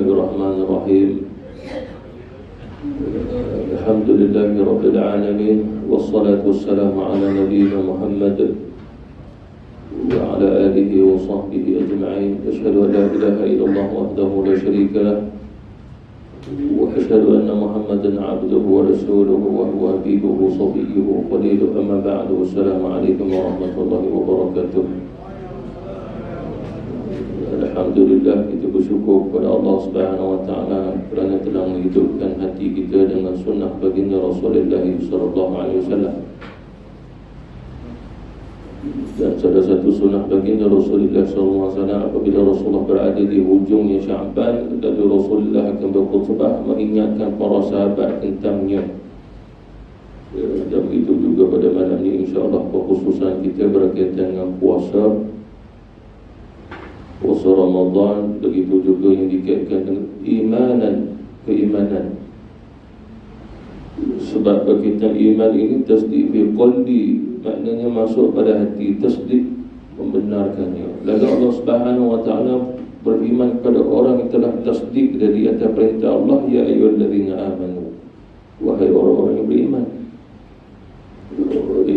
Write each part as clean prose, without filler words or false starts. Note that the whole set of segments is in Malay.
Bismillahirrahmanirrahim. Alhamdulillahi Rabbil Alamin. Wassalatu wassalamu ala nabiyyina Muhammad wa ala alihi wa sahbihi ajma'in. Asyhadu an la ilaha illallah wahdahu la syarika lah, wa asyhadu anna Muhammadan abduhu wa rasuluhu wa huwa habibuhu safiyyuhu qaliluhu. Amma ba'du. Assalamu alaikum warahmatullahi wabarakatuh. Alhamdulillah, kita bersyukur kepada Allah Subhanahu wa taala kerana telah menghidupkan hati kita dengan sunnah baginda Rasulullah sallallahu alaihi wasallam. Dan salah satu sunnah baginda Rasulullah sallallahu alaihi wasallam, apabila Rasulullah berada di hujungnya Sya'ban, lalu Rasulullah akan berkhutbah mengingatkan para sahabat tentangnya. Dan begitu juga pada malam ini, insya-Allah kekhususan kita berkaitan dengan puasa Ramadan, begitu juga yang dikaitkan dengan keimanan. Sebab berkaitan iman ini tasdiq fi qalbi, maknanya masuk pada hati, tasdiq membenarkannya. Lalu Allah Subhanahu wa taala beriman kepada orang yang telah tasdiq dari atas perintah Allah, ya ayyuhallazina amanu, wahai orang-orang yang beriman.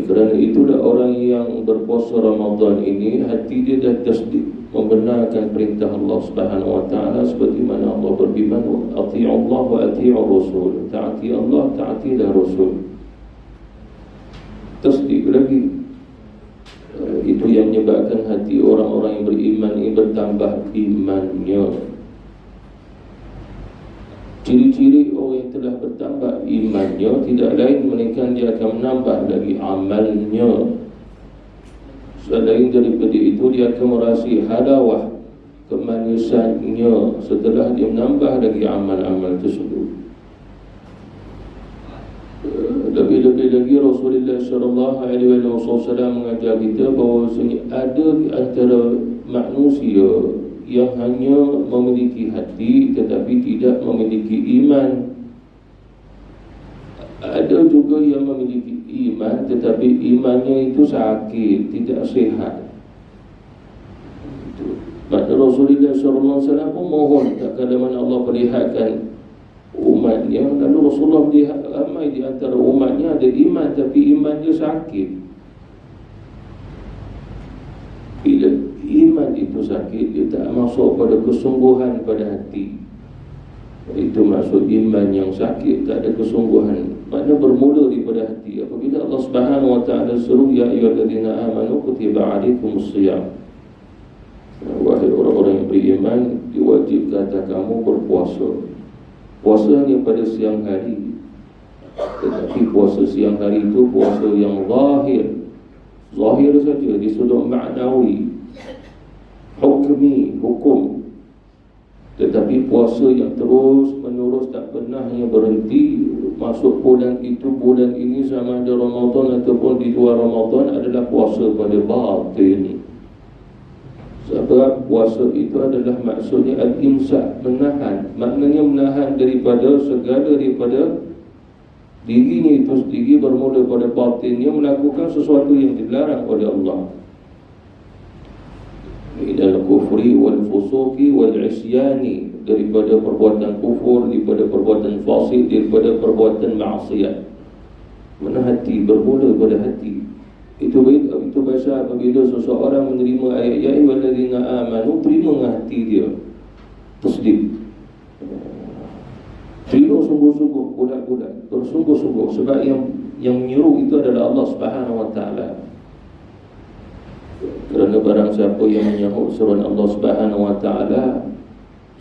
Kerana itulah orang yang berpuasa Ramadan ini, hati dia dah tasdiq membenarkan perintah Allah Subhanahu wa taala, seperti mana Allah berfirman, ati'u Allah wa ati'u Rasul, taati Allah, taatilah Rasul. Tasdik lagi. Itu yang menyebabkan hati orang-orang yang beriman ini bertambah imannya. Ciri-ciri orang yang telah bertambah imannya tidak lain melainkan dia akan menambah lagi amalnya. Selain daripada itu, dia akan merasai halawah, kemanisannya setelah dia menambah lagi amal-amal tersebut. Lebih-lebih lagi Rasulullah SAW mengajar kita bahawa ada di antara manusia yang hanya memiliki hati tetapi tidak memiliki iman. Ada juga yang memiliki iman tetapi imannya itu sakit, tidak sihat. Maka Rasulullah SAW pun mohon, tak kala mana Allah perlihatkan umatnya, lalu Rasulullah melihat ramai di antara umatnya ada iman tapi imannya sakit. Bila iman itu sakit, dia tak masuk pada kesungguhan pada hati. Itu maksud iman yang sakit, tak ada kesungguhan. Maknanya bermula daripada hati. Apabila Allah Subhanahu wa taala seru, ya ayyuhallazina amanu kutiba alaikumus shiyam, wahai orang-orang yang beriman, diwajibkan atas kamu berpuasa. Puasa hanya pada siang hari, tetapi puasa siang hari itu puasa yang zahir saja, di sudut maknawi, hukmi, hukum. Tetapi puasa yang terus menerus tak pernahnya berhenti, masuk bulan itu bulan ini, sama ada Ramadan ataupun di luar Ramadan, adalah puasa pada batin. Sebab puasa itu adalah maksudnya al-imsak, menahan. Maknanya menahan daripada segala, daripada dirinya itu sendiri, bermula pada batinnya melakukan sesuatu yang dilarang oleh Allah. Minal kufri wal fusuqi wal isyani, daripada perbuatan kufur, daripada perbuatan fasik, daripada perbuatan maksiat. Mana hati, bermula pada hati. Itu bahasa apabila seseorang menerima ayat ya ayyuhallazina amanu, terima dengan hati dia, tasdik, terima sungguh-sungguh, bulat-bulat, bersungguh-sungguh. Sebab yang menyuruh itu adalah Allah Subhanahu wa taala. Kerana barang siapa yang menyahut seruan Allah Subhanahu wa taala,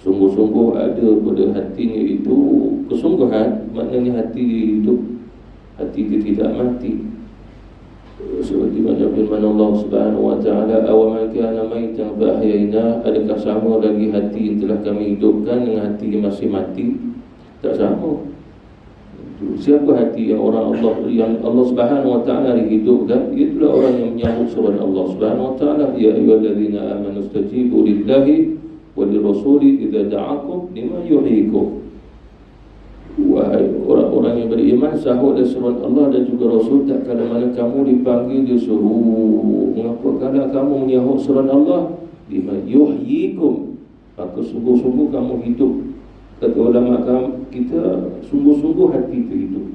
sungguh-sungguh ada pada hatinya itu kesungguhan, maknanya hati dia hidup, hati dia tidak mati. Seperti mana firman Allah Subhanahu wa taala, aw man kana maitan fa ahyayna, adakah sama lagi hati yang telah kami hidupkan dengan hati yang masih mati? Tak sama. Siapa hati yang Allah Subhanahu wa taala hidupkan? Itulah orang yang menyambut seruan Allah Subhanahu wa taala, ya ayyuhallazina amanu istajibu lillahi wa lirrasuli idza da'akum lima yuhyikum. Wahai orang-orang yang beriman, sahut dan seruan Allah dan juga Rasul, tak kala mana kamu dipanggil disuruh. Mengapa kala kamu menyahut seruan Allah? Lima yuhyikum, maka sungguh-sungguh kamu hidup. Kata ulama kita, sungguh-sungguh hati itu hidup.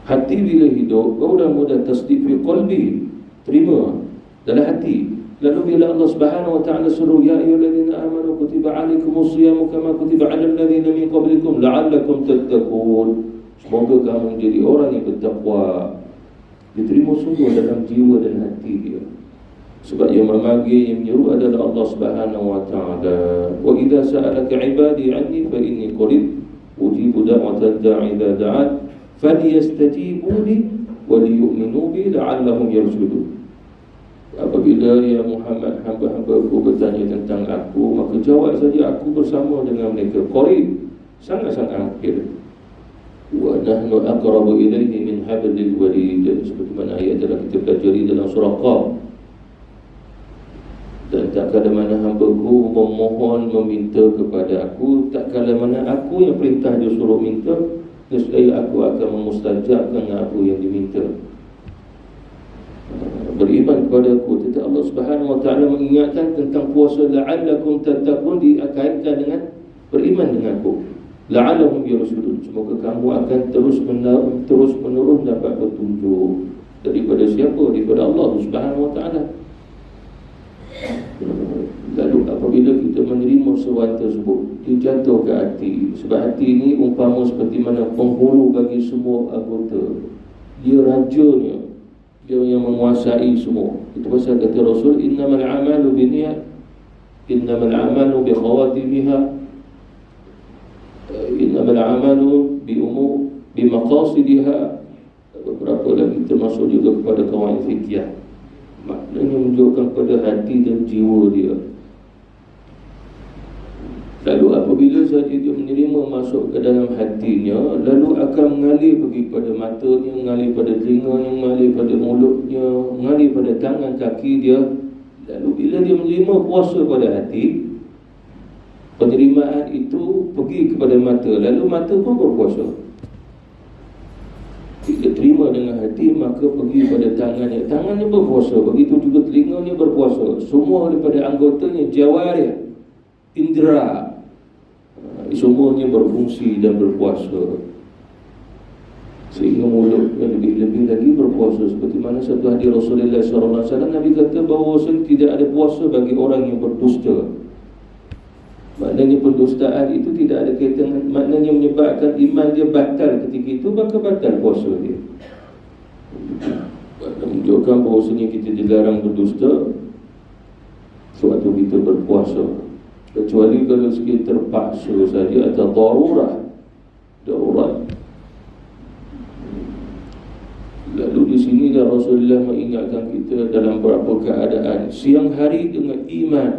Hati bila hidup, mudah-mudah tasdiq fi qalbi, terima dalam hati. Lalu bila Allah Subhanahu wa taala suruh, ya ayyuhallazina amanu kutiba alaikumus shiyamu kama kutiba alal ladzina min qablikum la'allakum tattaqun. Semoga kamu menjadi orang yang bertakwa. Diterima sungguh dalam jiwa dan hati dia. Sebab yang memanggil, yang menyeru adalah Allah Subhanahu wa taala. Wa idza sa'alaka 'ibadi 'anni fa inni qarib ujibu da'watad da'i idza da'an falyastajibu li wa liyu'minu bi la'allahum yarshudun. Apabila ya Muhammad, hamba-hambaku bertanya tentang aku, maka jawab saja, aku bersama dengan mereka. Qarib, sangat-sangat hampir. Wa nahnu aqrabu ilayhi min hablil warid. Seperti mana ayat dalam kita pelajari dalam surah Qaf. Dan tak kala mana hamba-ku memohon, meminta kepada aku, tak kala mana aku yang perintah dia suruh minta, nescaya aku akan memustajabkan apa yang diminta. Beriman kepada aku. Tetapi Allah Subhanahu wa taala mengingatkan tentang puasa, la'allakum tattaqun, dikaitkan dengan beriman dengan aku. La'allahum yarshudun, semoga kamu akan terus menerus dapat petunjuk. Daripada siapa? Daripada Allah Subhanahu wa taala. Lalu apabila kita menerima seruan tersebut, dia jatuh ke hati. Sebab hati ini umpama seperti mana penghulu bagi semua anggota. Dia rajanya, dia yang menguasai semua. Itu pasal kata Rasul, innamal a'malu binniyat, innamal a'malu bi khawatimiha, innamal a'malu bi umur bi maqasidiha. Beberapa lagi termasuk juga kepada kawan fikih. Maknanya menunjukkan pada hati dan jiwa dia. Lalu apabila saja dia menerima masuk ke dalam hatinya, lalu akan mengalir pergi pada matanya, mengalir pada telinganya, mengalir pada mulutnya, mengalir pada tangan kaki dia. Lalu bila dia menerima puasa pada hati, penerimaan itu pergi kepada mata, lalu mata pun berpuasa. Jika terima dengan hati, maka pergi pada tangannya, tangannya berpuasa. Begitu juga telinganya berpuasa. Semua daripada anggotanya, jawarih, indera, semuanya berfungsi dan berpuasa. Sehingga mulutnya lebih lagi berpuasa. Seperti mana satu hadis Rasulullah SAW, Nabi kata bahawa tidak ada puasa bagi orang yang berdusta. Maknanya pendustaan itu tidak ada kaitan, maknanya menyebabkan iman dia batal ketika itu, maka batal puasa dia. Menunjukkan bahawasanya kita dilarang berdusta sewaktu kita berpuasa, kecuali kalau sekiranya terpaksa saja atau darurat. Lalu di sini Rasulullah mengingatkan kita dalam beberapa keadaan. Siang hari dengan iman,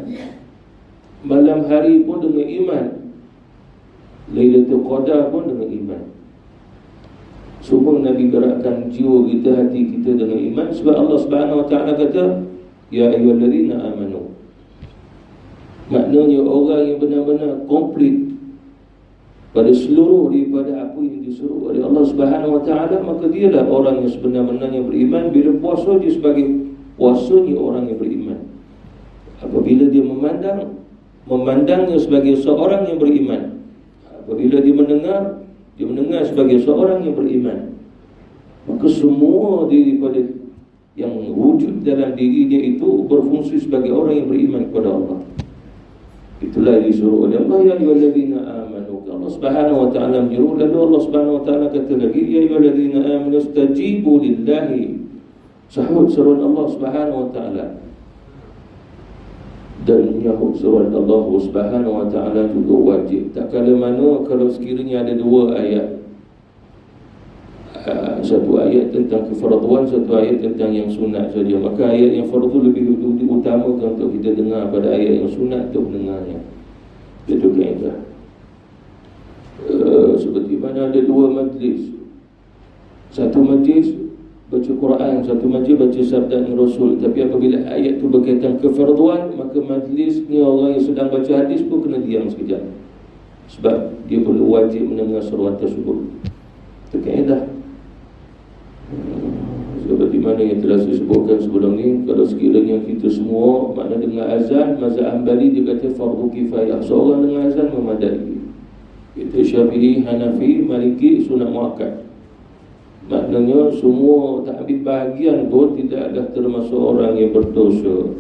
malam hari pun dengan iman, Lailatul Qadar pun dengan iman. Semua Nabi gerakkan jiwa kita, hati kita dengan iman. Sebab Allah Subhanahu wa taala kata, ya ayyuhallazina amanu. Maknanya orang yang benar-benar komplit pada seluruh daripada apa yang disuruh oleh Allah Subhanahu wa taala, maka dialah orang yang sebenar-benarnya beriman. Bila puasa, dia sebagai puasanya orang yang beriman. Apabila dia memandangnya sebagai seorang yang beriman. Apabila dia mendengar sebagai seorang yang beriman, maka semua daripada yang wujud dalam dirinya itu berfungsi sebagai orang yang beriman kepada Allah. Itulah yang disuruh oleh Allah, ya ayyuhallazina amanu. Allah Subhanahu wa taala menyuruh, lalu Allah Subhanahu wa taala kata lagi, ya ayyuhallazina amanu istajibu lillahi. Sahut seruan Allah Subhanahu wa taala. Dan menyahut seruan Allah Subhanahu wa taala juga wajib. Tak kala mana kalau sekiranya ada dua ayat, satu ayat tentang kefarduan, satu ayat tentang yang sunat saja, maka ayat yang fardu lebih diutamakan untuk kita dengar pada ayat yang sunat untuk mendengarnya. Itu kaedah. Seperti mana ada dua majlis, satu majlis baca Quran, satu majlis baca sabda Rasul. Tapi apabila ayat itu berkaitan kefarduan, maka majlisnya orang yang sedang baca hadis pun kena diam sekejap, sebab dia perlu wajib mendengar seruan tersebut. Itu kaedah. Seperti mana yang telah saya sebutkan sebelum ni, kalau sekiranya kita semua makna dengar azan, mazhab Hanbali dia kata fardu kifayah, seorang dengar azan memadai. Itu Syafi'i, Hanafi, Maliki, sunat muakkad. Maknanya semua tak ambil bahagian pun tidak ada termasuk orang yang berdosa.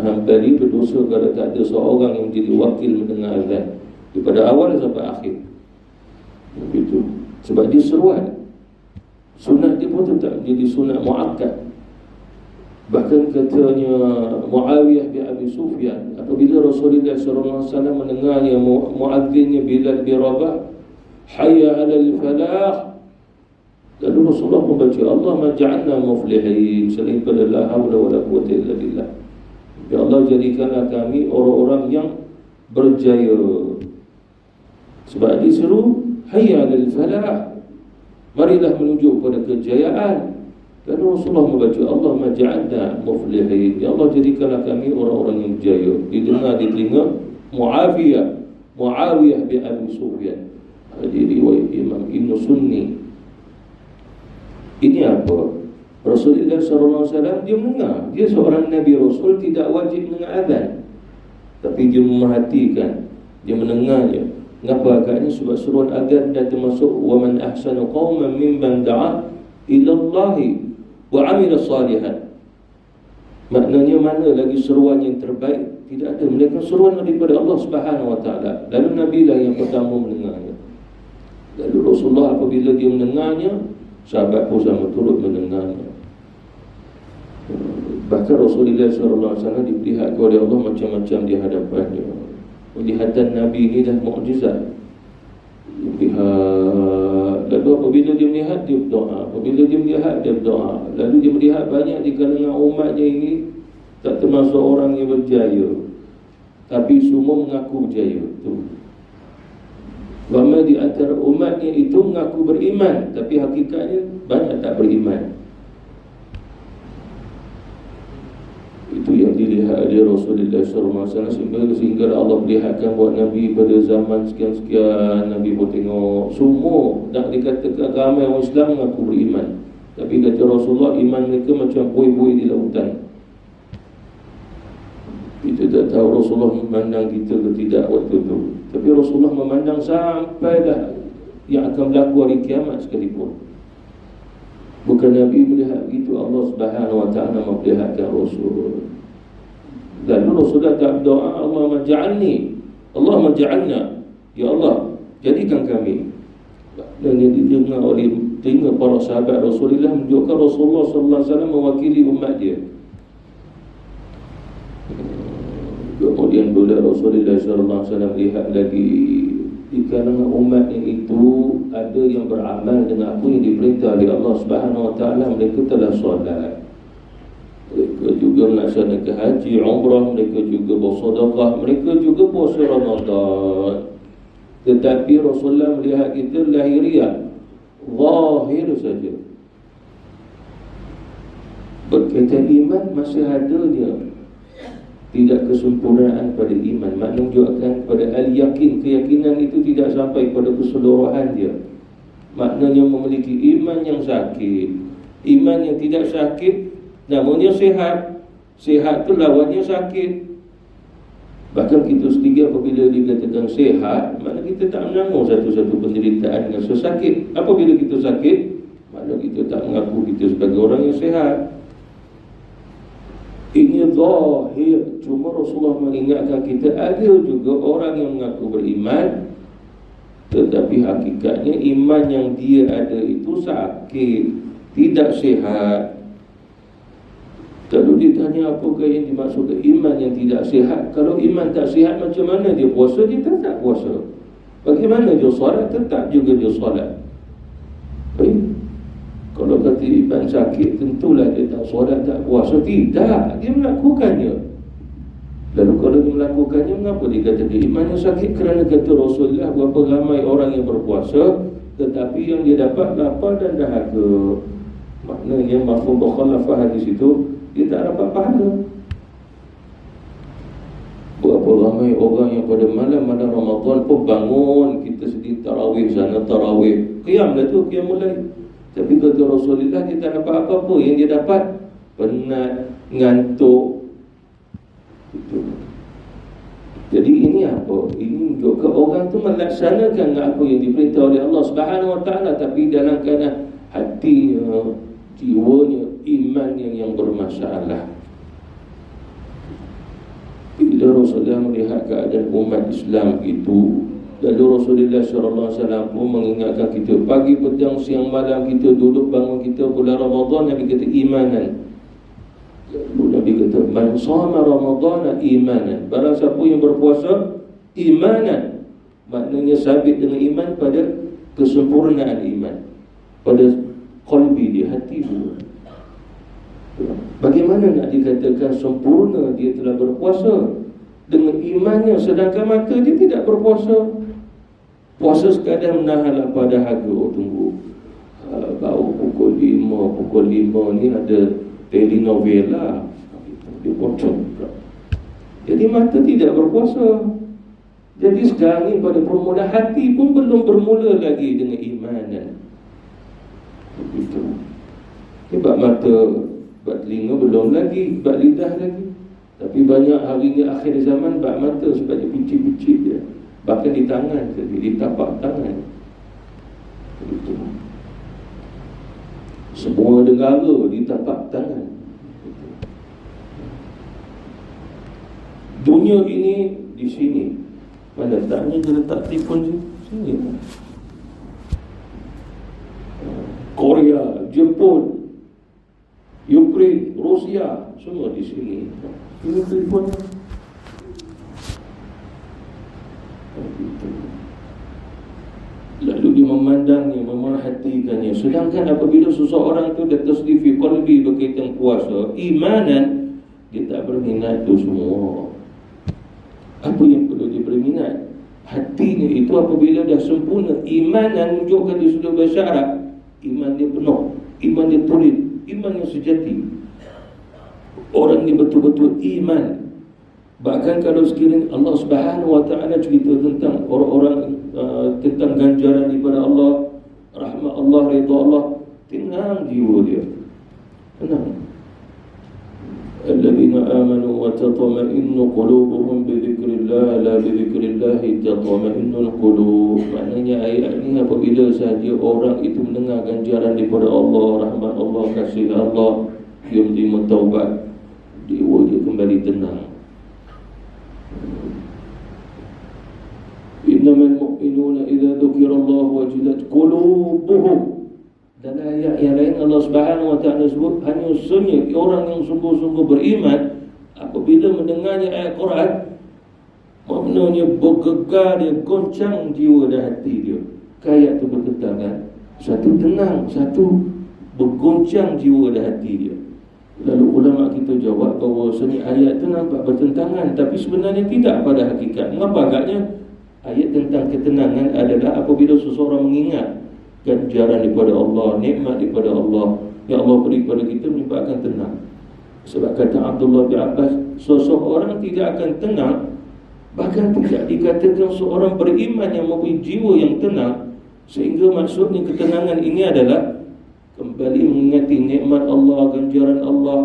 Hambali berdosa kalau tak ada seorang yang menjadi wakil mendengar azan daripada awal sampai akhir. Begitu. Sebab dia seruan. Sunat dia pun tetap jadi sunat muakkad. Bahkan katanya Muawiyah bin Abi Sufyan, apabila Rasulullah SAW mendengarnya muadzinnya Bilal bin Rabah, hayya 'alal falah, lalu Rasulullah membaca Allah maj'alna muflihin, selain pada la haula wala quwwata illa billah. Ya Allah, jadikanlah kami orang-orang yang berjaya. Sebab disuruh hayya 'alal falah, marilah menuju pada kejayaan. Lalu Rasulullah membaca Allah maj'alna muflihin, ya Allah jadikanlah kami orang-orang yang berjaya. Didengar di telinga Muawiyah bin Abi Sufyan. Hadis riwayat Imam Ibn Sunni. Ini apa? Rasulullah SAW dia mendengar. Dia seorang Nabi Rasul, tidak wajib mendengar azan, tapi dia memerhatikan, dia mendengarnya. Kenapa agaknya? Sebab suruh azan dah termasuk wa man ahsanu qauman mimman da'a ila Allah wa 'amila salihan. Maknanya mana lagi seruan yang terbaik? Tidak ada, melainkan seruan daripada Allah Subhanahu wa taala. Lalu Nabi lah yang pertama mendengarnya. Lalu Rasulullah apabila dia mendengarnya, sahabat pun sama turut mendengarnya. Bahkan Rasulullah SAW diperlihatkan oleh Allah macam-macam di hadapannya. Penglihatan Nabi ini dah mukjizat. Lihat, lalu apabila dia melihat, dia berdoa. Apabila dia melihat, dia berdoa. Lalu dia melihat banyak di kalangan umatnya ini tak termasuk orang yang berjaya, tapi semua mengaku berjaya. Ramai di antara umatnya itu mengaku beriman, tapi hakikatnya banyak tak beriman. Itu yang dilihat oleh Rasulullah SAW, sehingga Allah perlihatkan buat Nabi pada zaman sekian-sekian. Nabi pun tengok semua nak dikatakan ramai orang Islam mengaku beriman, tapi kata Rasulullah iman mereka macam buih-buih di lautan. Kita tak tahu Rasulullah memandang kita ke tidak waktu itu, tapi Rasulullah memandang sampai dah yang akan berlaku hari kiamat sekalipun. Bukan Nabi melihat begitu, Allah Subhanahu wa ta'ala memperlihatkan Rasul. Lalu Rasulullah tak berdoa Allah maj'alna, ya Allah jadikan kami. Dan yang didengar oleh telinga para sahabat Rasulullah menunjukkan Rasulullah SAW mewakili umat dia. Kemudian bila Rasulullah SAW lihat lagi di kalangan umatnya itu ada yang beramal dengan apa yang diperintah oleh Allah Subhanahu wa taala. Mereka telah solat, mereka juga melaksanakan haji, umrah, mereka juga bersedekah, mereka juga puasa Ramadan. Tetapi Rasulullah melihat kita lahiriah, zahir saja. Berkaitan iman masih ada dia, tidak kesempurnaan pada iman. Makna menunjukkan kepada al-yakin, keyakinan itu tidak sampai pada keseluruhan dia. Maknanya memiliki iman yang sakit. Iman yang tidak sakit namanya sihat. Sihat tu lawannya sakit. Bahkan kita sendiri apabila dikatakan sihat, makna kita tak menanggung satu-satu penderitaan yang sesakit. Apabila kita sakit, makna kita tak mengaku kita sebagai orang yang sihat. Ini zahir. Cuma Rasulullah mengingatkan kita, ada juga orang yang mengaku beriman, tetapi hakikatnya iman yang dia ada itu sakit, tidak sihat. Kalau ditanya apakah yang dimaksudkan iman yang tidak sihat, kalau iman tak sihat macam mana dia puasa? Dia tetap puasa. Bagaimana dia solat? Tetap juga dia solat. Kalau kata iman sakit, tentulah dia tak solat, tak puasa. Tidak, dia melakukannya. Lalu kalau dia melakukannya, mengapa dikatakan imannya sakit? Kerana kata Rasulullah, berapa ramai orang yang berpuasa, tetapi yang dia dapat lapar dan dahaga. Maknanya mafhum mukhalafah hadis itu, dia tak dapat pahala. Berapa ramai orang yang pada malam-malam Ramadan pun bangun, kita sedih tarawih sana, tarawih, qiyam dah tu, qiyam mulai. Tapi kata Rasulullah, dia tak dapat apa-apa. Yang dia dapat penat, ngantuk. Itu. Jadi ini apa? Ini juga orang tu melaksanakan apa yang diperintah oleh Allah Subhanahu Wa Taala, tapi dalam keadaan hatinya, jiwanya, imannya yang bermasalah. Bila Rasulullah melihat keadaan umat Islam itu, lalu Rasulullah SAW pun mengingatkan kita, pagi, petang, siang, malam kita duduk bangun kita bulan Ramadan, Nabi kata imanan. Lalu Nabi kata, man shama Ramadana imanan, barang siapa yang berpuasa imanan, maknanya sabit dengan iman pada kesempurnaan iman, pada qalbi dia, hati dia. Bagaimana nak dikatakan sempurna dia telah berpuasa dengan imannya, sedangkan mata dia tidak berpuasa? Puasa sekadar menahan lapar dahaga. Oh, tunggu, baru pukul 5 ni ada telenovela, dia pocong. Jadi mata tidak berpuasa. Jadi sekarang ni pada permulaan hati pun belum bermula lagi dengan imanan. Begitu. Sebab mata, bak telinga belum lagi, bak lidah lagi. Tapi banyak hari ni akhir zaman bak mata sebab dia picit-picit dia. Bahkan di tangan saja, di tapak tangan. Begitu. Semua negara di tapak tangan. Dunia ini di sini. Mana taknya dia letak telefon sini. Korea, Jepun, Ukraine, Rusia, semua di sini. Ini telefonnya. Lalu dia memandangnya, memerhatikannya. Sedangkan apabila seseorang itu dah tasdif fi qalbi berkaitan puasa, imanan, dia tak berminat tu semua. Apa yang perlu dia berminat? Hatinya itu apabila dah sempurna imanan, menunjukkan dia sudah bersyarat, iman dia penuh, iman dia tulid, iman yang sejati. Orang ni betul-betul iman. Bahkan kalau sekiranya Allah Subhanahu Wa Taala cerita tentang orang-orang tentang ganjaran daripada Allah, rahmat Allah, redha Allah, tenang jiwa dia. Tenang. Alladzina amanu wa tatma'innu qulubuhum bi dzikrillah, la bi dzikrillah tatma'innul qulub. Maknanya ayat ini apabila sahaja orang itu mendengar ganjaran daripada Allah, rahmat Allah, kasih Allah, dia menerima taubat, jiwa dia kembali tenang. Innamal mu'minuna idza dzukirallahu wajilat qulubuhum. Dan ayat yang lain Allah Subhanahu Wa Taala sebut hanya sunyi orang yang sungguh-sungguh beriman apabila mendengarnya ayat Quran, maknanya bergegar dia, goncang jiwa dan hati dia. Ayat itu bertentangan, satu tenang, satu bergoncang jiwa dan hati dia. Lalu ulama kita jawab bahawa ayat itu nampak bertentangan, tapi sebenarnya tidak pada hakikat. Mengapa agaknya? Ayat tentang ketenangan adalah apabila seseorang mengingat ganjaran daripada Allah, nikmat daripada Allah yang Allah beri kepada kita, menyebabkan tenang. Sebab kata Abdullah bin Abbas, seseorang tidak akan tenang, bahkan tidak dikatakan seorang beriman yang mempunyai jiwa yang tenang, sehingga maksudnya ketenangan ini adalah kembali mengingati nikmat Allah, ganjaran Allah,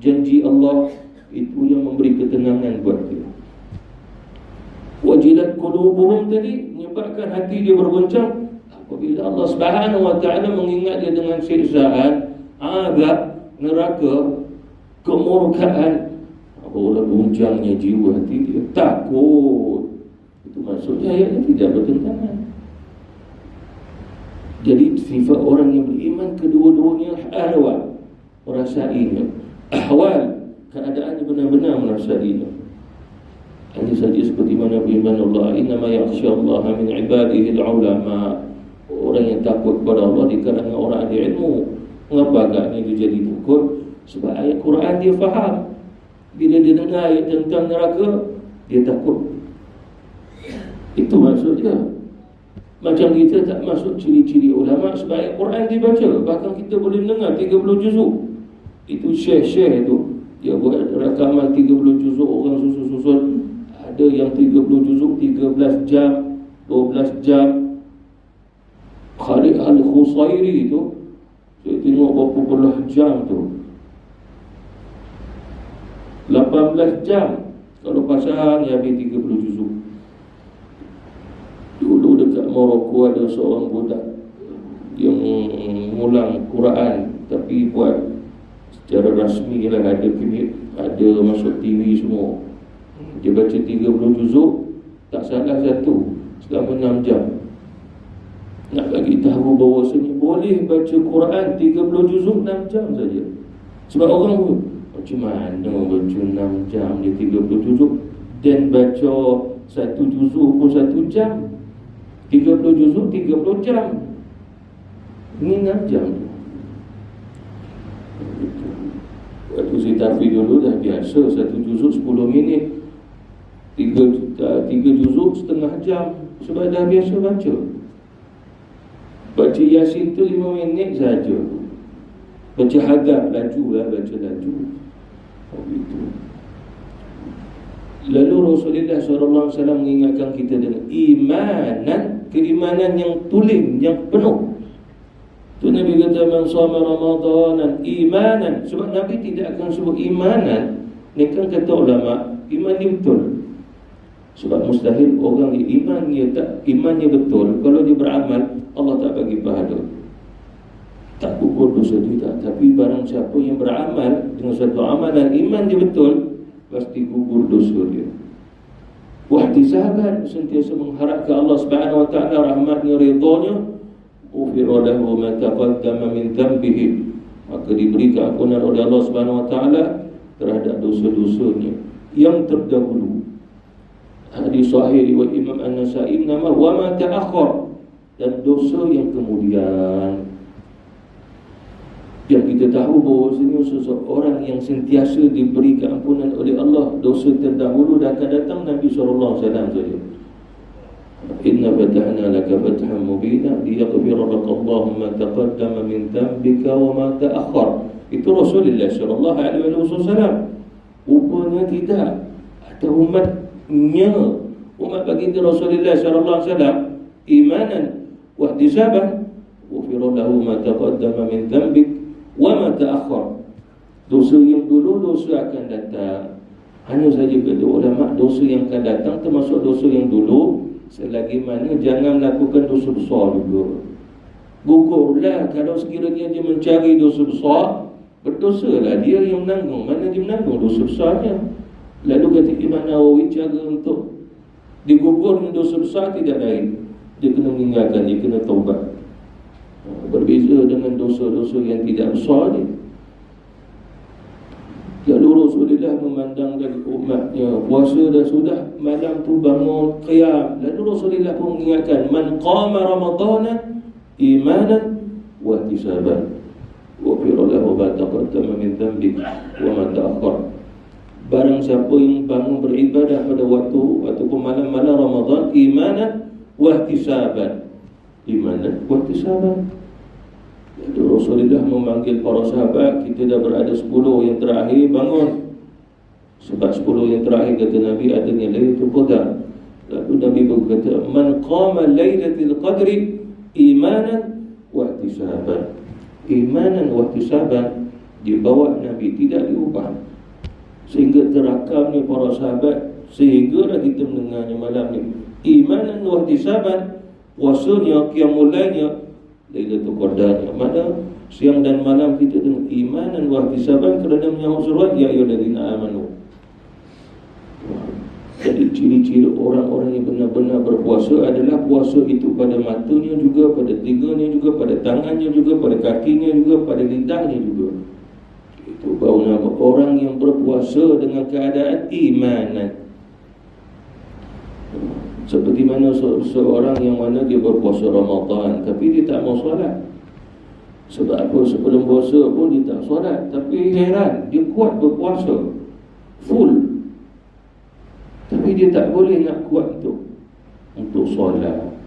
janji Allah, itu yang memberi ketenangan buat dia. Wajilat qulubuhum tadi menyebabkan hati dia bergoncang apabila Allah Subhanahu Wa Taala mengingat dia dengan siksaan, azab, neraka, kemurkaan. Apabila goncangnya jiwa hati dia, takut. Itu maksudnya ayatnya tidak bertentangan. Jadi sifat orang yang beriman kedua-duanya ahwal, merasainya. Ahwal, keadaannya benar-benar merasainya. Hanya saja seperti mana firman Allah, innama yakhsyallaha min ibadihi al-ulama. Orang yang takut kepada Allah di kalangan orang ahli ilmu. Mengapa agaknya dia jadi takut? Sebab ayat Quran dia faham. Bila dia dengar ayat tentang neraka, dia takut. Itu maksudnya. Macam kita tak masuk ciri-ciri ulama sebab ayat Quran dibaca. Bahkan kita boleh dengar 30 juzuk. Itu syekh-syekh itu, dia buat rakaman 30 juzuk, orang susun-susun. Ada yang 30 juzuk 13 jam, 12 jam. Khalid Al-Khusairi itu, saya tengok berapa belah jam tu, 18 jam Kalau pasang dia habis 30 juzuk. Dulu dekat Morocco ada seorang budak yang mengulang Quran, tapi buat secara rasmi lah, ada masuk TV semua. Dia baca 30 juzuk, tak salah satu, selama 6 jam. Nak bagi tahu bahawasanya boleh baca Quran 30 juzuk 6 jam saja. Sebab orang pun, macam mana baca 6 jam dia 30 juzuk, dan baca satu juzuk pun 1 jam, 30 juzuk 30 jam. Ini 6 jam. Waktu saya tahfiz dulu dah biasa, satu juzuk 10 minit, 3 juzuk setengah jam. Sebab dah biasa baca. Baca Yasin tu 5 minit saja. Baca Hadar laju lah, baca laju. Begitu. Lalu Rasulullah SAW mengingatkan kita dengan imanan, keimanan yang tulen, yang penuh. Tu Nabi kata man shoma ramadanan imanan. Sebab Nabi tidak akan sebut imanan, ni kan kata ulama, iman ni betul. Sebab mustahil orang yang imannya betul, kalau dia beramal, Allah tak bagi pahala, tak gugur dosa dia. Tapi barang siapa yang beramal dengan satu amalan, iman dia betul, pasti gugur dosa dia. Wahtisaban, sentiasa mengharapkan Allah Subhanahu wa taala rahmatnya, ridhanya. Ufira lahu ma taqaddama min dhanbihi, maka diberi keampunan oleh Allah Subhanahu wa taala terhadap dosa-dosanya yang terdahulu. Hadis sahih riwayat Imam An-Nasa'i nama wa ma ta'akhkhar, dan dosa yang kemudian. Yang kita tahu bahawasanya seseorang yang sentiasa diberi keampunan oleh Allah, dosa terdahulu dah akan datang Nabi SAW saja. Inna fatahna laka fathan mubina liyaghfira laka Allahu ma taqaddama min dhanbika wa ma ta'akhkhar. Itu Rasulullah sallallahu alaihi wasallam. Rupanya tidak ada umat baginda Rasulullah sallallahu alaihi wasallam imanan wa ihtisaban, ghufira lahu ma taqaddama min dhanbik wa ma ta'akhkhar. Dosa yang dulu, dosa akan datang. Hanya saja kata ulama, dosa yang akan datang termasuk dosa yang dulu, selagi mana jangan melakukan dosa besar juga. Gugurlah kalau sekiranya dia mencari dosa besar, berdosalah dia yang menanggung. Mana dia menanggung dosa besarnya? Lalu kata Imam Nawawi, cara untuk digugurkan dosa besar tidak lain, dia kena meninggalkan, dia kena taubat. Berbeza dengan dosa-dosa yang tidak besar ni. Lalu Rasulullah memandang dari umatnya, puasa dah sudah, malam tu bangun qiyam. Lalu Rasulullah pun mengingatkan, man qama ramadana imanan wa ihtisaban, ghufira lahu ma taqaddama min dhanbi wa ma ta'akhkhar. Barang siapa yang bangun beribadah pada waktu ataupun malam-malam Ramadan imanan wa ihtisaban, imanan wa ihtisaban. Jadi Rasulullah memanggil para sahabat, kita dah berada 10 yang terakhir, bangun. Sebab 10 yang terakhir kata Nabi adanya Lailatul Qadar. Lalu Nabi berkata, man qama Lailatul Qadri imanan wa ihtisaban. Imanan wa ihtisaban dibawa Nabi, tidak diubah. Sehingga terakamnya para sahabat, sehinggalah kita mendengarnya malam ni. Imanan wa ihtisaban, puasanya, qiyamul lailnya, Lailatul Qadar. Mana siang dan malam kita dengan imanan wa ihtisaban, kerana menyambut surat ya ayyuhallazina amanu. Jadi ciri-ciri orang-orang yang benar-benar berpuasa adalah puasa itu pada matanya juga, pada telinganya juga, pada tangannya juga, pada kakinya juga, pada lidahnya juga. Itu baru nama orang yang berpuasa dengan keadaan imanan. Seperti mana seorang yang mana dia berpuasa Ramadan tapi dia tak mau solat. Sebab apa? Sebelum puasa pun dia tak solat. Tapi heran, dia kuat berpuasa full, tapi dia tak boleh nak kuat untuk solat.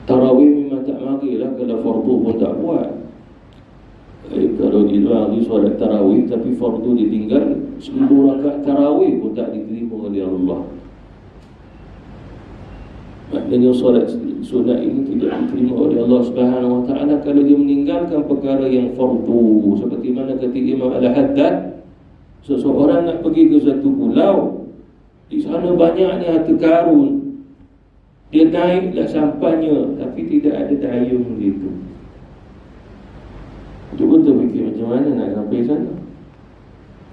Tarawih memang tak marilah, kalau fardu pun tak buat. Kalau dia lagi solat tarawih tapi fardu ditinggal, 10 rakaat tarawih pun tak diterima oleh Allah. Maknanya solat sunat ini tidak diterima oleh Allah Subhanahu wa taala kalau dia meninggalkan perkara yang fardu. Seperti mana kata Imam Al-Haddad, Seseorang nak pergi ke satu pulau, di sana banyaknya harta karun, dia naiklah sampainya, tapi tidak ada dayung gitu. Cuba terfikir macam mana nak sampai sana.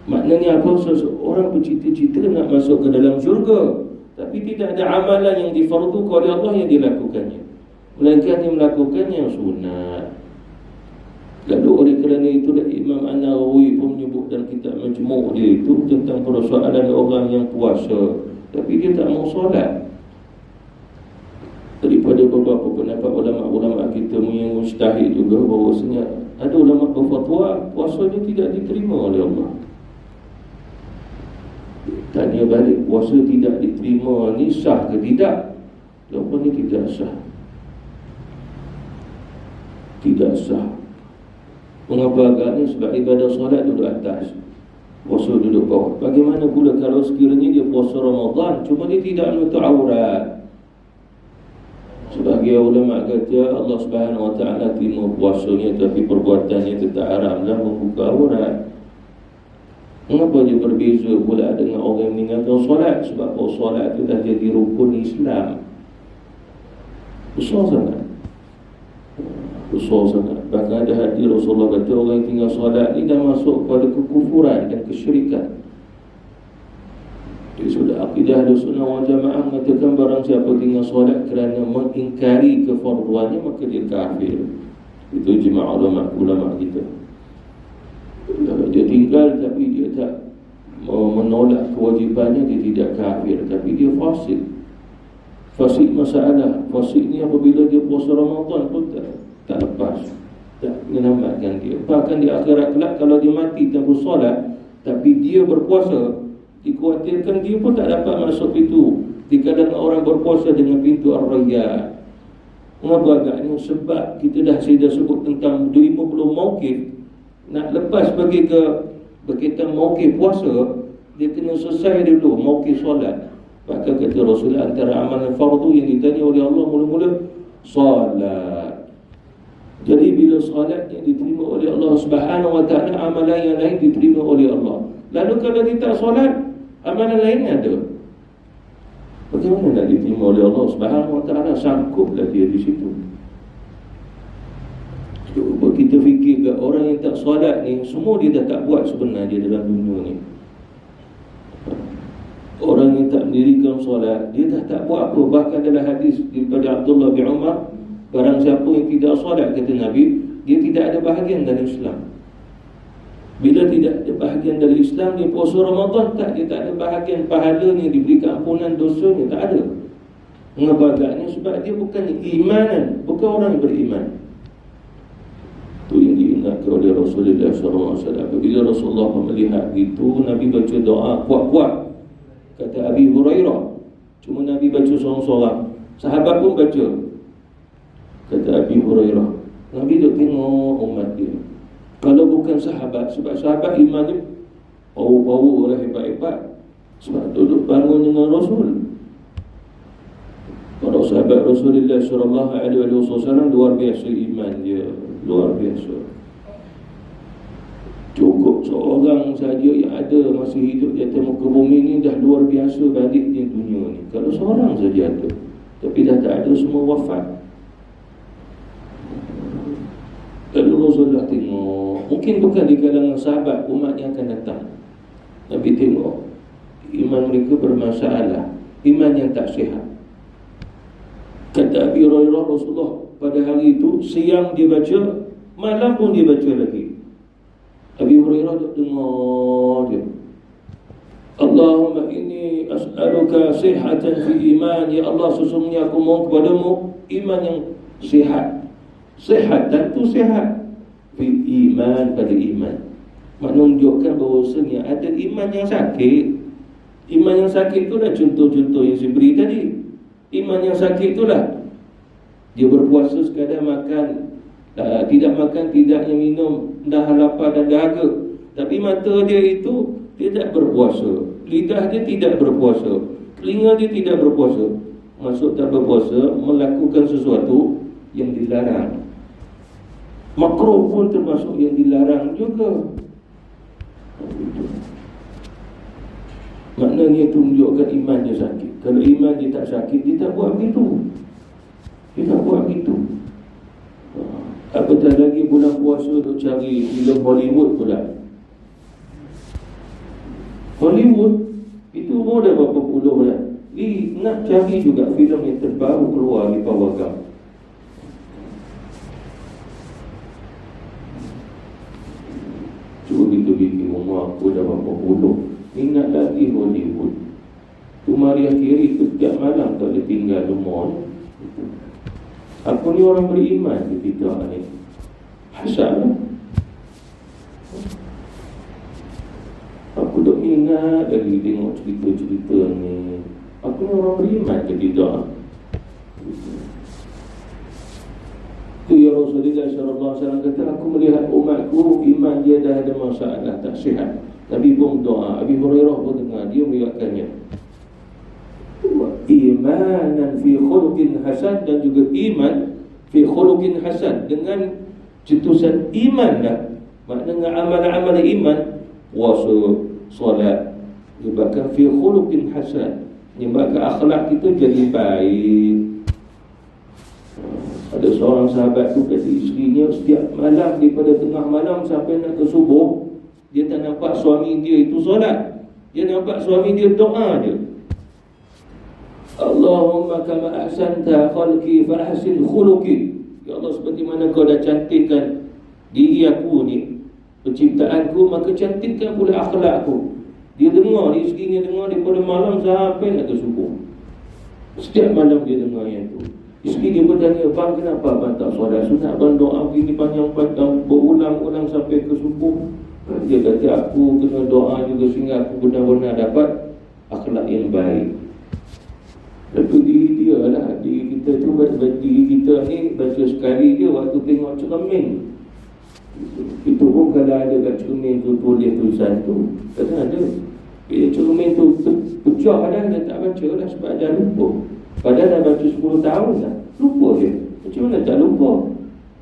Maknanya apa? Seseorang bercita-cita nak masuk ke dalam syurga, tapi tidak ada amalan yang difardukan oleh Allah yang dilakukannya, melainkan dia melakukannya yang sunat. Lalu oleh kerana itulah Imam An-Nawawi pun menyebut dalam kitab Majmu' dia itu tentang persoalan orang yang puasa tapi dia tak mau solat. Daripada beberapa pendapat ulama-ulama kita yang mujtahid juga, bahawasanya ada ulama berfatwa puasa dia tidak diterima oleh Allah. Tanya balik, puasa tidak diterima ni sah ke tidak? Jawapan ni tidak sah. Tidak sah. Mengapa agaknya? Sebab ibadah solat duduk atas, puasa duduk bawah. Bagaimana pula kalau sekiranya dia puasa Ramadan cuma dia tidak menutup aurat? Sebagai ulama kata Allah Subhanahu Wa Taala terima puasanya tapi perbuatannya tetap haramlah membuka aurat. Mengapa dia berbeza pula dengan orang yang meninggalkan solat? Sebab solat itu dah jadi rukun Islam. Besar sangat. Besar sangat. Bahkan ada hadis Rasulullah kata orang yang tinggal solat ni dah masuk pada kekufuran dan kesyirikan. Jadi sudah akidah Ahlussunnah wal Jamaah mengatakan barang siapa tinggal solat kerana mengingkari kefarduannya maka dia kafir. Itu ijma' ulama kita. Dia tinggal tapi dia tak menolak kewajipannya, dia tidak kafir, tapi dia fasik. Fasik masalah. Fasik ni apabila dia puasa Ramadan pun tak lepas, tak menyelamatkan dia. Bahkan di akhirat kelak kalau dia mati tanpa solat tapi dia berpuasa, dikhawatirkan dia pun tak dapat masuk pintu. Dikadang orang berpuasa dengan pintu Ar-Rayyan. Mengapa agaknya? Sebab kita dah sebut tentang 50 mauqif. Nak lepas pergi ke berkaitan mauqif puasa, dia kena selesai dulu mauqif solat. Bahkan kata Rasulullah antara amalan fardu yang ditanya oleh Allah mula-mula solat. Jadi bila solat yang diterima oleh Allah Subhanahu Wa Taala, amalan yang lain diterima oleh Allah. Lalu kalau dia tak solat, amalan lain ada. Bagaimana nak diterima oleh Allah Subhanahu Wa Taala? Sangkuplah dia di situ. Cuba kita fikir ke orang yang tak solat ni, semua dia dah tak buat sebenarnya dalam dunia ni. Orang yang tak mendirikan solat, dia dah tak buat apa. Bahkan dalam hadis daripada Abdullah bin Umar, barang siapa yang tidak solat, kata Nabi, dia tidak ada bahagian dalam Islam. Bila tidak ada bahagian dalam Islam, dia puasa Ramadan tak, dia tak ada bahagian pahalanya, diberikan ampunan dosanya, tak ada. Mengapa agaknya? Sebab dia bukan imanan, bukan orang yang beriman. Itu yang diingatkan oleh Rasulullah SAW. Bila Rasulullah melihat itu, Nabi baca doa kuat-kuat. Kata Abi Hurairah, cuma Nabi baca seorang-seorang, sahabat pun baca. Kata Abi Hurairah, Nabi duk tengok umat dia. Kalau bukan sahabat, sebab sahabat iman dia power-power lah, hebat-hebat, sebab duduk bangun dengan Rasul. Para sahabat Rasulullah SAW luar biasa iman dia, luar biasa. Cukup seorang saja yang ada masih hidup di atas muka bumi ni dah luar biasa balik di dunia ni. Kalau seorang saja ada, tapi dah tak ada, semua wafat. Lalu Rasulullah tengok, mungkin bukan di kalangan sahabat umat yang akan datang. Nabi tengok iman mereka bermasalah, iman yang tak sihat. Kata Abi Hurairah, Rasulullah pada hari itu siang dia baca, malam pun dia baca lagi. Abi Hurairah duk dengar dia, Allahumma inni as'aluka sihatan fi iman. Ya Allah, sesungguhnya aku mohon kepadamu iman yang sihat. Sihat, tentu sihat. Fi iman, pada iman. Menunjukkan bahawasanya ada iman yang sakit. Iman yang sakit itulah contoh-contoh yang saya beri tadi. Iman yang sakit itulah dia berpuasa sekadar makan, tidak makan, tidak minum, dah lapar dan dahaga, tapi mata dia itu tidak berpuasa, lidah dia tidak berpuasa, telinga dia tidak berpuasa. Maksud tak berpuasa, melakukan sesuatu yang dilarang. Makruh pun termasuk yang dilarang juga. sebenarnya itu menunjukkan iman dia sakit. Kalau iman dia tak sakit, dia tak buat begitu. Dia tak buat begitu. Apatah lagi bulan puasa duk cari filem Hollywood pula. Hollywood itu umur dah berapa puluh bulan. Nak cari juga filem yang terbaru keluar di pawagam. Cuba kita bikin umur aku dah berapa puluh. Ingat lagi Hollywood. Tu mari akhiri tu setiap malam tak boleh tinggal rumah. Aku ni orang beriman ke tidak ni? Hasal. Aku duk ingat lagi tengok cerita-cerita ni. Aku ni orang beriman ke tidak? Tu ya Rasulullah sallallahu alaihi wasallam kata, aku melihat umatku iman dia dah ada masalah, tak sihat. Nabi pun doa. Abi Hurairah pun dengar, dia meriwayatkannya. Imanan fi khuluqin hasan, dan juga iman fi khuluqin hasan, dengan cetusan iman dah. Maknanya amal-amal iman, puasa, solat, bahkan fi khuluqin hasan, menyebabkan akhlak kita jadi baik. Ada seorang sahabat tu kata isterinya setiap malam daripada tengah malam sampai nak ke subuh, dia tak nampak suami dia itu solat. Dia nampak suami dia doa je. Allahumma kama ahsanta khalqi fa ahsin khuluqi. Ya Allah, seperti mana kau dah cantikkan diri aku ni, penciptaanku, maka cantikkan pula akhlakku. Dia dengar, isterinya dengar daripada malam sampai nak ke subuh. Setiap malam dia dengar yang tu. Isteri dia bertanya, bang, kenapa abang tak solat sunat? Abang doa begini panjang-panjang, berulang-ulang sampai ke subuh. Dia kata, aku kena doa juga sehingga aku benar-benar dapat akhlak yang baik. Lepas diri dia lah, diri kita tu, diri kita ni baca sekali je waktu tengok cermin. Itu pun kalau ada kat cermin tu tulis tulisan tu, kata ada. Bila cermin tu pecah dah, dia tak baca lah sebab dah lupa. Padahal dah baca 10 tahun dah, lupa dia. Macam mana tak lupa?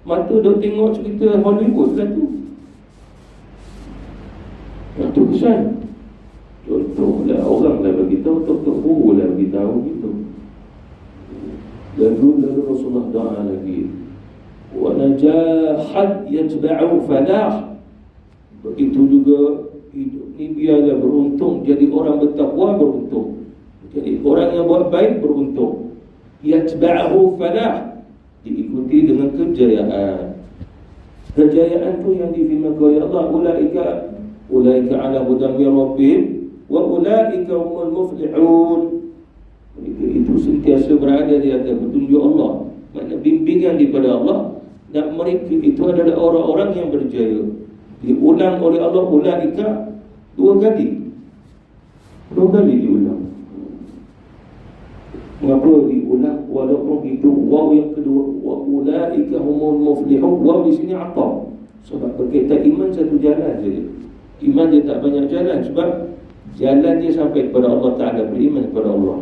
Mata dah tengok cerita Hollywood lah tu. Itu kesan. Contohlah, orang dah beritahu, tok-tok guru lah beritahu gitu. Lalu Rasulullah doa lagi, wa najahat yatba'u falah. Begitu juga hidup ni biarlah beruntung. Jadi orang bertakwa beruntung. Jadi orang yang buat baik beruntung. Yatba'u falah, diikuti dengan kejayaan. Kejayaan tu yang difirmankan oleh Allah, ulaika ala hudan min rabbihim wa ulaika humul muflihun. Mereka itu sentiasa berada di atas petunjuk Allah, makna bimbingan daripada Allah, dan mereka itu adalah orang-orang yang berjaya. Diulang oleh Allah ulaika 2 kali. 2 kali diulang. Mengapa diulang? Walaupun itu waw yang kedua, wa ulaika humul muflihun, waw di sini ataf. Sebab berkaitan iman satu jalan saja. Iman dia tak banyak jalan, sebab jalan dia sampai kepada Allah Ta'ala, beriman kepada Allah.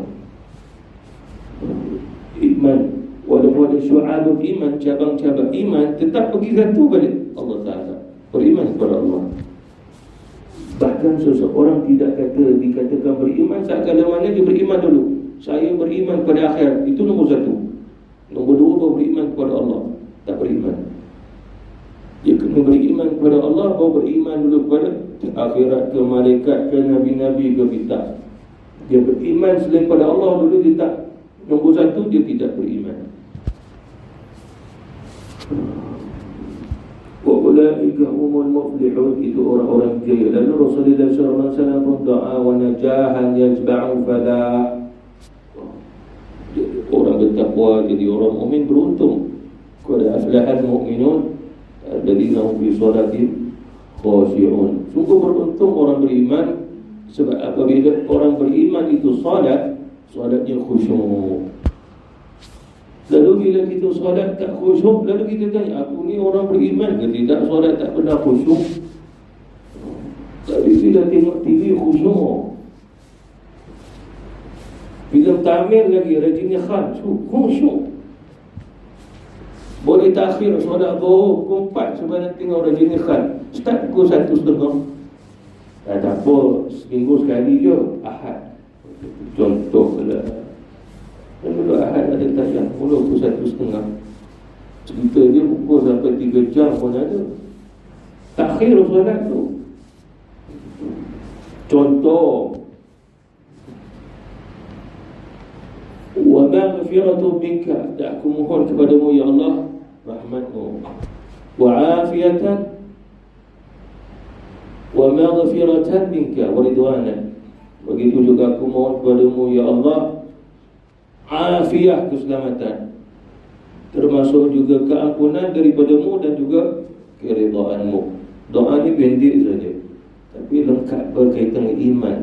Iman, walaupun ada syu'abul iman, cabang-cabang iman, tetap pergi satu balik Allah Ta'ala, beriman kepada Allah. Bahkan seseorang tidak dikatakan beriman saat kala mana dia beriman dulu. Saya beriman pada akhirat, itu nombor 1. Nombor 2 baru beriman kepada Allah. Tak beriman. Dia kena beriman kepada Allah, baru beriman dulu kepada akhirat ke, malaikat ke, nabi-nabi ke, kita. Dia beriman selain pada Allah dulu, dia tak. Nombor 1, dia tidak beriman. Wa ulaika humul muflihun, itu orang-orang jaya. Lalu Rasulullah sallallahu alaihi wasallam pun doa, wa najahan yajba'u falah. Orang bertakwa jadi orang mukmin beruntung. Qad aflahal mu'minun alladzina hum fi shalatihim khashi'un. Sungguh beruntung orang beriman, sebab apabila orang beriman itu solatnya khusyuk. Lalu bila kita solat tak khusyuk, lalu kita tanya, aku ni orang beriman ke tidak? Solat tak pernah khusyuk. Tapi bila tengok TV khusyuk, bila Tamir lagi rajinnya khusyuk. Boleh takhir solat zuhur pukul 4 sebab nak tengok rajinnya start pukul 1:30. Tak apa, seminggu sekali je, Ahad. Contohlah, dan dulu Ahad ada tayang mula pukul 1:30. Cerita dia pukul sampai 3 jam pun ada. Takhir solat tu. Contoh, wa maghfiratu minka, dan aku mohon kepadamu ya Allah rahmatmu, wa afiyatan wa maghfiratan minka wa ridwanan. Begitu juga aku mohon kepadamu ya Allah afiyah, keselamatan, termasuk juga keampunan daripadamu dan juga keridhaanmu. Doa ni pendek saja, tapi lengkap berkaitan dengan iman.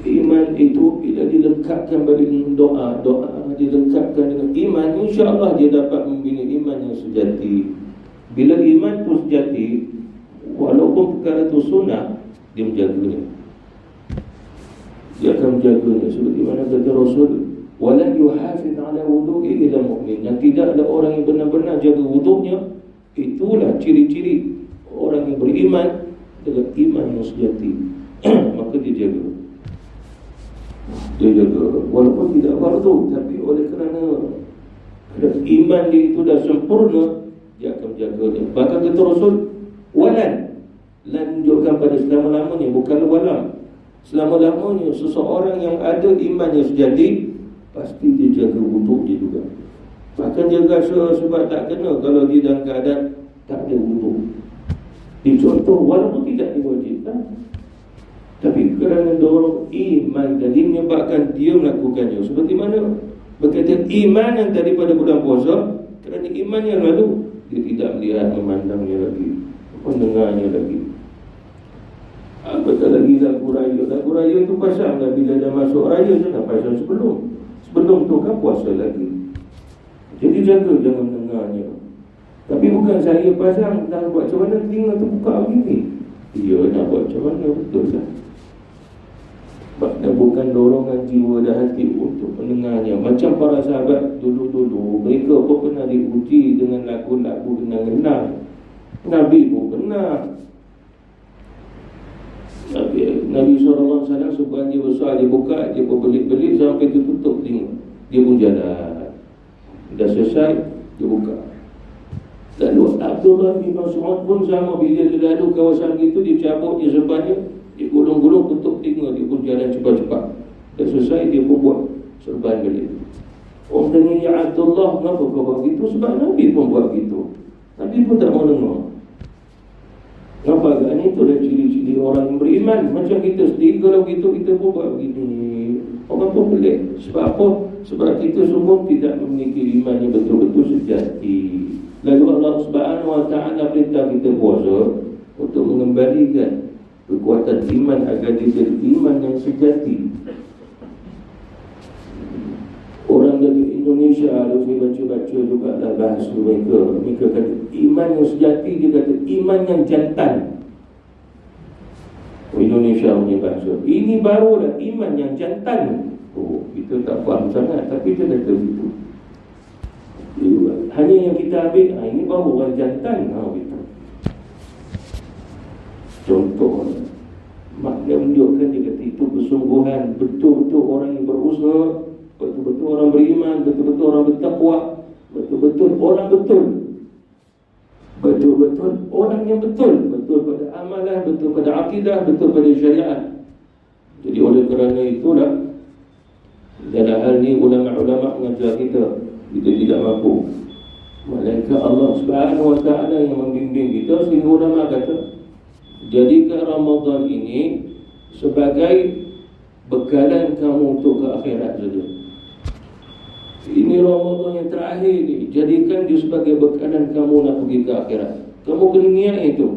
Iman itu bila dilengkapkan dengan doa, doa dilengkapkan dengan iman, insya-Allah dia dapat membina iman yang sejati. Bila iman itu sejati, walaupun perkara itu sunnah, dia menjaganya. Dia akan menjaganya. Seperti mana kata Rasul, walan yuhafiz ala wudu'i illa mu'min. Yang tidak ada orang yang benar-benar jaga wudu'nya, itulah ciri-ciri orang yang beriman dengan iman yang sejati. Maka dia jaga. Dia jaga walaupun tidak fardu, tapi oleh kerana iman dia itu dah sempurna, dia akan menjaganya. Bahkan kata Rasul, walan, lan menunjukkan pada selama-lamanya, bukan walam. Selama-lamanya seseorang yang ada iman yang sejati, pasti dia jaga wuduk dia juga. Bahkan jaga sebab tak kena kalau dia dalam keadaan tak ada wuduk. Dicontoh walaupun tidak diwajibkan, tapi kerana dorong iman tadi menyebabkan dia melakukannya. Seperti mana berkaitan iman yang daripada bulan puasa, kerana iman yang lalu dia tidak melihat, memandangnya lagi, mendengarnya lagi. Apatah lagi lagu raya. Lagu raya tu pasang dah bila dah masuk raya, jangan pasang sebelum tu kan puasa lagi. Jadi jaga jangan mendengarnya. Tapi bukan saya pasang dan buat macam mana, tinggal terbuka begini. Dia nak buat macam mana, betul tak? Sebab bukan dorongan jiwa dan hati untuk mendengarnya. Macam para sahabat dulu-dulu, mereka pun pernah diuji dengan lagu-lagu genang-genang. Nabi pun pernah. Nabi SAW sebab dia besar, dia buka, dia pun belit-belit sampai tutup tengok. Dia pun jalan. Dah selesai, dia buka. Lalu Abdullah bin Mas'ud pun sama, bila dia lalu kawasan itu, dia cabut, dia serbannya, dia gulung-gulung tutup telinga, dia pun jalan cepat-cepat. Dah selesai, dia pun buat serban balik. Orang tanya, ya Abdullah, kenapa kau buat begitu? Sebab Nabi pun buat begitu. Nabi pun tak mau dengar. Kenapa? Kerana itu dah ciri-ciri orang yang beriman. Macam kita sendiri, kalau begitu kita pun buat begini. Orang pun pelik. Sebab apa? Sebab kita semua tidak memiliki iman yang betul-betul sejati. Lalu Allah Subhanahu Wa Taala perintah kita puasa untuk mengembalikan kekuatan iman agar dia jadi iman yang sejati. Orang dari Indonesia harus baca-baca juga lah bahasa mereka. Mereka kata iman yang sejati, dia kata iman yang jantan. Indonesia punya bahasa. Ini barulah iman yang jantan. Oh, kita tak faham sangat, tapi dia kata begitu. Hanya yang kita ambil, ini baru orang jantan. Gitu. Contoh, makna menunjukkan dia kata itu kesungguhan, betul-betul orang yang berusaha, betul-betul orang beriman, betul-betul orang bertakwa, betul-betul orang betul, betul-betul orang yang betul, betul pada amalan, betul pada akidah, betul pada syariat. Jadi oleh kerana itulah dalam hal ini ulama-ulama mengajar kita tidak mampu, melainkan Allah Subhanahu Wa Taala yang membimbing kita. Sehingga ulama kata, jadikan Ramadan ini sebagai bekalan kamu untuk ke akhirat saja. Ini Ramadan yang terakhir ni, jadikan dia sebagai bekalan kamu nak pergi ke akhirat. Kamu kena niat itu.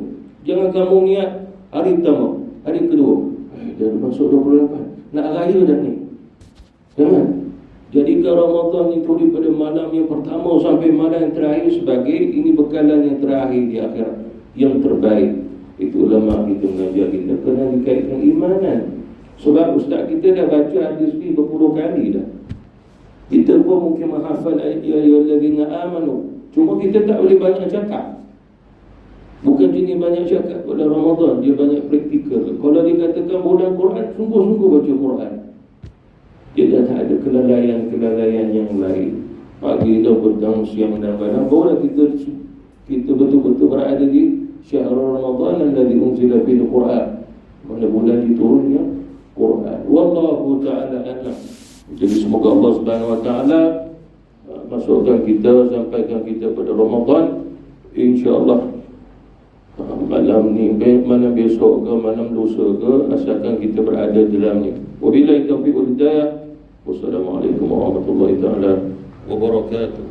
Jangan kamu niat hari pertama, hari kedua, dah masuk 28, nak raya dah ni. Jangan. Jadikan Ramadan itu daripada malam yang pertama sampai malam yang terakhir sebagai ini bekalan yang terakhir di akhirat, yang terbaik. Itu ulama kita mengajar kita kena dikaitkan imanan. Sebab ustaz kita dah baca hadis ni berpuluh kali dah. Kita pun mungkin menghafal ayat ya ayyuhallazina amanu, cuma kita tak boleh banyak cakap. Bukan macam ni banyak cakap pada Ramadan, dia banyak praktikal. Kalau dikatakan bulan Quran, sungguh-sungguh baca Quran. Dia dah tak ada kelalaian yang lain. Pagi dah, petang, siang dan malam, barulah kita betul-betul berada di syahrul Ramadan alladzi unzila fihi al-Quran, mana bulan diturunnya Quran. Wallahu ta'ala a'lam. Jadi semoga Allah Subhanahu wa taala masukkan kita, sampaikan kita pada Ramadan, insya-Allah. Malam ni, malam besok ke, malam lusa ke, asalkan kita berada dalamnya. Wabillahi taufiq wal hidayah. Wassalamualaikum warahmatullahi taala wabarakatuh.